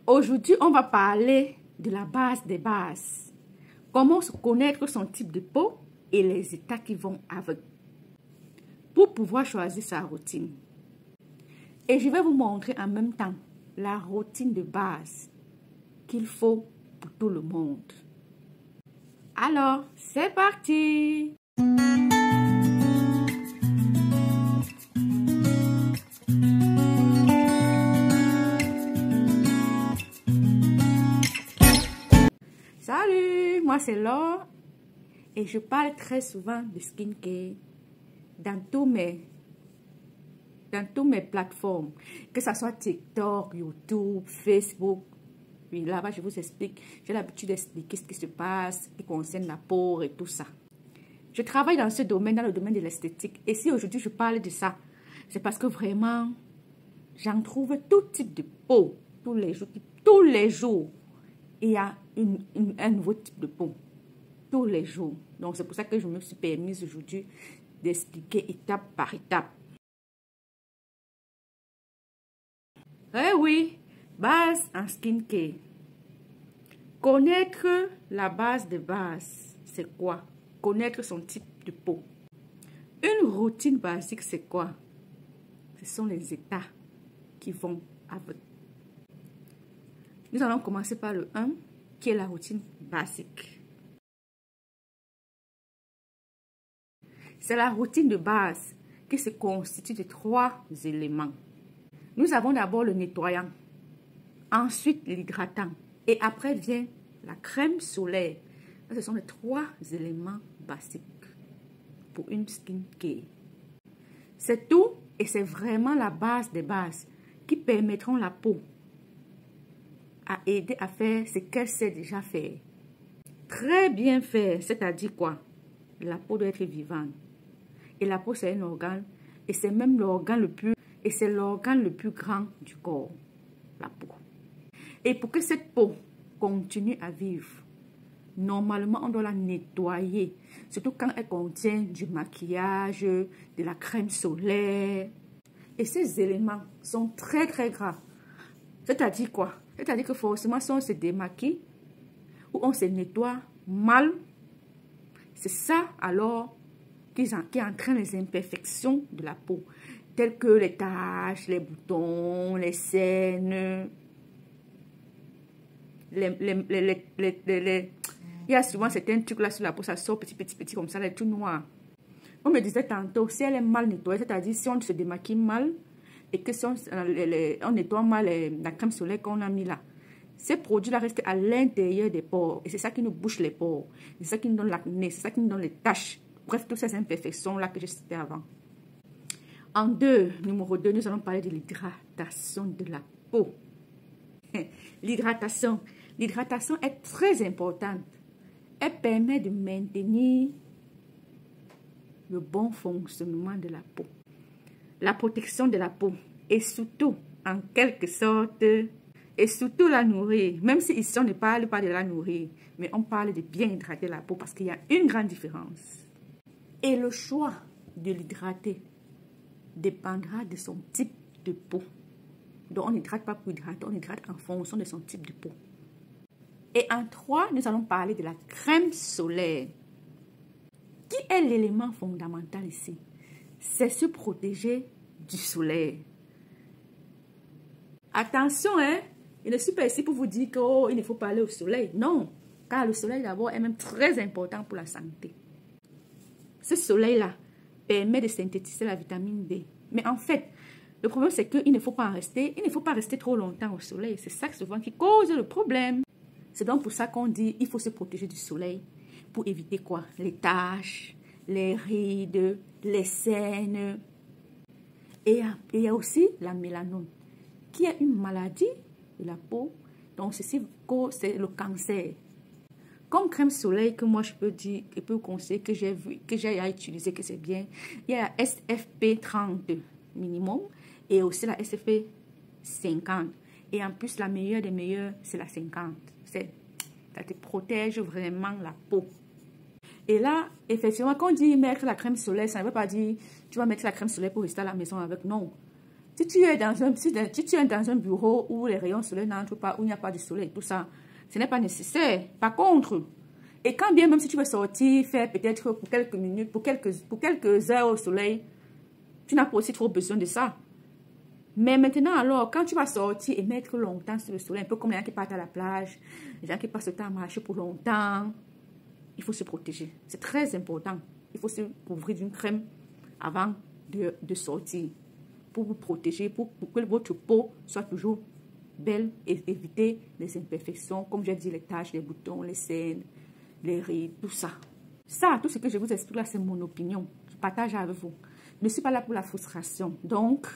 Aujourd'hui, on va parler de la base des bases. Comment connaître son type de peau et les états qui vont avec. Pour pouvoir choisir sa routine. Et je vais vous montrer en même temps la routine de base qu'il faut pour tout le monde. Alors, c'est parti! Salut, moi c'est Laure et je parle très souvent de skincare dans tous mes plateformes, que ce soit TikTok, YouTube, Facebook. Oui, là-bas, je vous explique. J'ai l'habitude d'expliquer ce qui se passe, qui concerne la peau et tout ça. Je travaille dans ce domaine, dans le domaine de l'esthétique. Et si aujourd'hui je parle de ça, c'est parce que vraiment, j'en trouve tout type de peau, tous les jours. Tous les jours, il y a un nouveau type de peau. Tous les jours. Donc, c'est pour ça que je me suis permise aujourd'hui d'expliquer étape par étape. Eh oui, base en skincare. Connaître la base de base, c'est quoi? Connaître son type de peau. Une routine basique, c'est quoi? Ce sont les états qui vont avec. Nous allons commencer par le 1, qui est la routine basique. C'est la routine de base qui se constitue de 3 éléments. Nous avons d'abord le nettoyant, ensuite l'hydratant et après vient la crème solaire. Ce sont les 3 éléments basiques pour une skincare. C'est tout et c'est vraiment la base des bases qui permettront la peau à aider à faire ce qu'elle sait déjà faire. Très bien faire, c'est-à-dire quoi? La peau doit être vivante. Et la peau, c'est un organe et c'est même l'organe le plus grand du corps, la peau. Et pour que cette peau continue à vivre, normalement, on doit la nettoyer. Surtout quand elle contient du maquillage, de la crème solaire. Et ces éléments sont très, très gras. C'est-à-dire quoi? C'est-à-dire que forcément, si on se démaquille ou on se nettoie mal, c'est ça alors qui entraîne les imperfections de la peau, telles que les taches, les boutons, les cernes, il y a souvent certains trucs là sur la peau, ça sort petit comme ça, là, tout noir. On me disait tantôt, si elle est mal nettoyée, c'est-à-dire si on se démaquille mal et que si on nettoie mal la crème solaire qu'on a mis là, ces produits-là restent à l'intérieur des pores et c'est ça qui nous bouche les pores, c'est ça qui nous donne l'acné, c'est ça qui nous donne les taches. Bref, toutes ces imperfections-là que j'ai citées avant. Numéro 2, nous allons parler de l'hydratation de la peau. L'hydratation est très importante. Elle permet de maintenir le bon fonctionnement de la peau, la protection de la peau et surtout, en quelque sorte, et surtout la nourrir. Même si ici, on ne parle pas de la nourrir, mais on parle de bien hydrater la peau parce qu'il y a une grande différence. Et le choix de l'hydrater dépendra de son type de peau. Donc, on n'hydrate pas pour hydrater, on hydrate en fonction de son type de peau. Et en 3, nous allons parler de la crème solaire. Qui est l'élément fondamental ici? C'est se protéger du soleil. Attention, hein? Je ne suis pas ici pour vous dire qu'il ne faut pas aller au soleil. Non, car le soleil d'abord est même très important pour la santé. Ce soleil-là permet de synthétiser la vitamine D. Mais en fait, le problème c'est qu'il ne faut pas rester trop longtemps au soleil. C'est ça souvent qui cause le problème. C'est donc pour ça qu'on dit qu'il faut se protéger du soleil. Pour éviter quoi? Les taches, les rides, les cernes. Et il y a aussi la mélanome, qui est une maladie de la peau. Donc ceci cause le cancer. Comme crème soleil que moi je peux dire, je peux conseiller que j'ai à utiliser, que c'est bien. Il y a la SFP 30 minimum et aussi la SFP 50. Et en plus, la meilleure des meilleures, c'est la 50. Ça te protège vraiment la peau. Et là, effectivement, quand on dit mettre la crème solaire, ça ne veut pas dire tu vas mettre la crème solaire pour rester à la maison avec. Non. Si tu es dans un bureau où les rayons solaires n'entrent pas, où il n'y a pas de soleil, tout ça, ce n'est pas nécessaire. Par contre, et quand bien même si tu veux sortir, faire peut-être pour quelques minutes, pour quelques heures au soleil, tu n'as pas aussi trop besoin de ça. Mais maintenant, alors, quand tu vas sortir et mettre longtemps sur le soleil, un peu comme les gens qui partent à la plage, les gens qui passent le temps à marcher pour longtemps, il faut se protéger. C'est très important. Il faut se couvrir d'une crème avant de sortir pour vous protéger, pour que votre peau soit toujours belle et éviter les imperfections, comme j'ai dit, les taches, les boutons, les cernes, les rides, tout ça. Ça, tout ce que je vous explique là, c'est mon opinion. Je partage avec vous. Je ne suis pas là pour la frustration. Donc,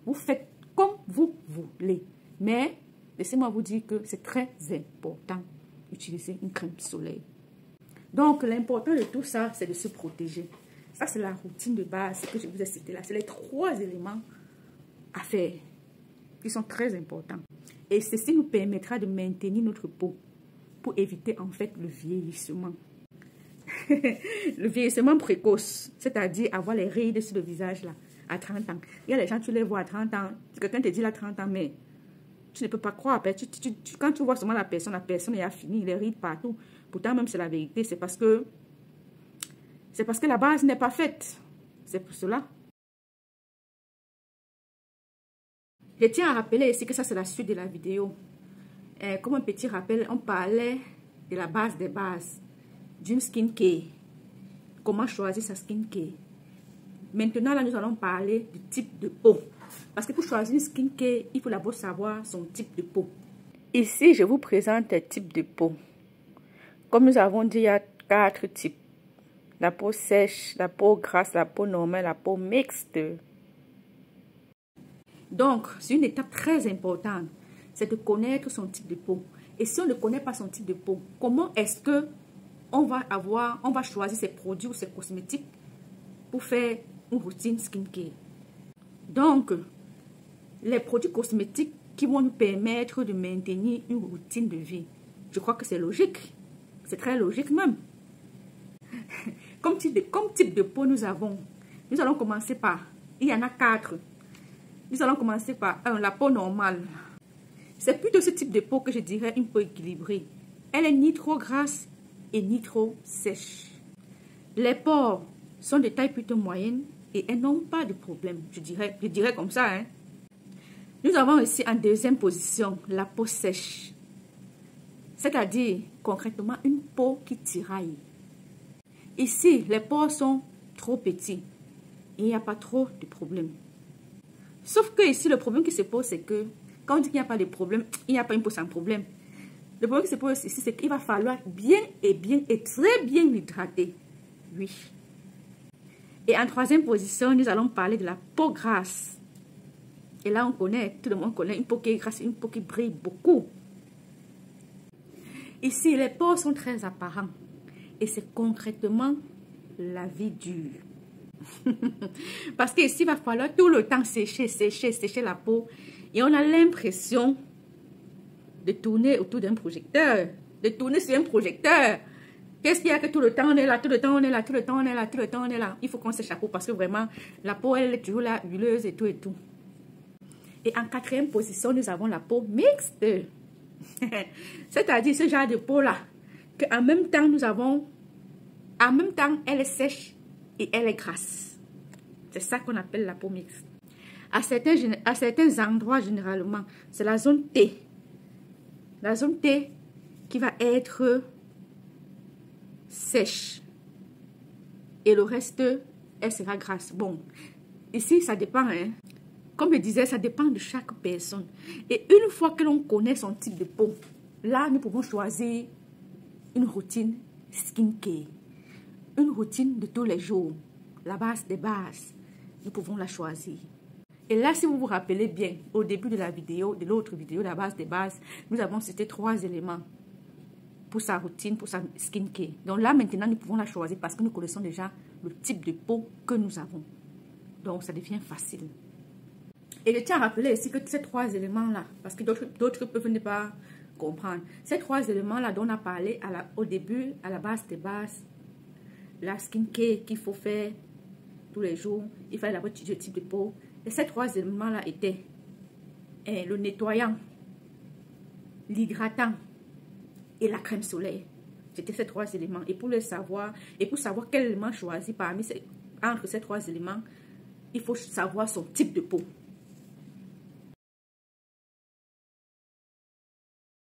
vous faites comme vous voulez. Mais, laissez-moi vous dire que c'est très important d'utiliser une crème soleil. Donc, l'important de tout ça, c'est de se protéger. Ça, c'est la routine de base que je vous ai citée là. C'est les 3 éléments à faire qui sont très importants. Et ceci nous permettra de maintenir notre peau pour éviter en fait le vieillissement. Le vieillissement précoce, c'est-à-dire avoir les rides sur le visage là, à 30 ans. Il y a les gens, tu les vois à 30 ans, quelqu'un te dit là 30 ans, mais tu ne peux pas croire. Quand tu vois seulement la personne a fini, les rides partout. Pourtant, même c'est la vérité, c'est parce que la base n'est pas faite. C'est pour cela. Je tiens à rappeler ici que ça, c'est la suite de la vidéo. Comme un petit rappel, on parlait de la base des bases, d'une skincare. Comment choisir sa skincare. Maintenant, là, nous allons parler du type de peau. Parce que pour choisir une skincare, il faut d'abord savoir son type de peau. Ici, je vous présente les types de peau. Comme nous avons dit, il y a 4 types. La peau sèche, la peau grasse, la peau normale, la peau mixte. Donc, c'est une étape très importante. C'est de connaître son type de peau. Et si on ne connaît pas son type de peau, comment est-ce que on va choisir ses produits ou ses cosmétiques pour faire une routine skincare? Donc, les produits cosmétiques qui vont nous permettre de maintenir une routine de vie. Je crois que c'est logique. C'est très logique même. Comme type de peau nous allons commencer par, il y en a 4. Nous allons commencer par 1, la peau normale. C'est plutôt ce type de peau que je dirais une peau équilibrée. Elle est ni trop grasse et ni trop sèche. Les pores sont de taille plutôt moyenne et elles n'ont pas de problème. Je dirais comme ça. Hein. Nous avons ici en deuxième position la peau sèche. C'est-à-dire concrètement une peau qui tiraille. Ici, les pores sont trop petits et il n'y a pas trop de problème. Sauf que ici, le problème qui se pose, c'est que quand on dit qu'il n'y a pas de problème, il n'y a pas une peau sans problème. Le problème qui se pose ici, c'est qu'il va falloir bien et très bien l'hydrater. Oui. Et en troisième position, nous allons parler de la peau grasse. Et là, tout le monde connaît une peau qui est grasse, une peau qui brille beaucoup. Ici, les pores sont très apparents. Et c'est concrètement la vie dure. Parce qu'ici, il va falloir tout le temps sécher la peau. Et on a l'impression de tourner autour d'un projecteur. De tourner sur un projecteur. Qu'est-ce qu'il y a que tout le temps on est là, tout le temps on est là, tout le temps on est là, tout le temps on est là. Il faut qu'on sèche la peau parce que vraiment, la peau, elle est toujours là, huileuse et tout et tout. Et en quatrième position, nous avons la peau mixte. C'est-à-dire ce genre de peau-là. Qu'en même temps, elle est sèche et elle est grasse. C'est ça qu'on appelle la peau mixte. À certains endroits, généralement, c'est la zone T. La zone T qui va être sèche. Et le reste, elle sera grasse. Bon, ici, ça dépend. Hein. Comme je disais, ça dépend de chaque personne. Et une fois que l'on connaît son type de peau, là, nous pouvons choisir une routine skincare. Une routine de tous les jours. La base des bases. Nous pouvons la choisir. Et là, si vous vous rappelez bien, au début de la vidéo, de l'autre vidéo, la base des bases, nous avons cité 3 éléments pour sa routine, pour sa skincare. Donc là, maintenant, nous pouvons la choisir parce que nous connaissons déjà le type de peau que nous avons. Donc, ça devient facile. Et je tiens à rappeler ici que ces 3 éléments-là, parce que d'autres peuvent ne pas comprendre, ces 3 éléments-là dont on a parlé au début, à la base des bases, la skincare qu'il faut faire tous les jours. Il fallait d'abord étudier le type de peau. Et ces 3 éléments-là étaient le nettoyant, l'hydratant et la crème solaire. C'était ces 3 éléments. Et pour le savoir, et pour savoir quel élément choisir entre ces 3 éléments, il faut savoir son type de peau.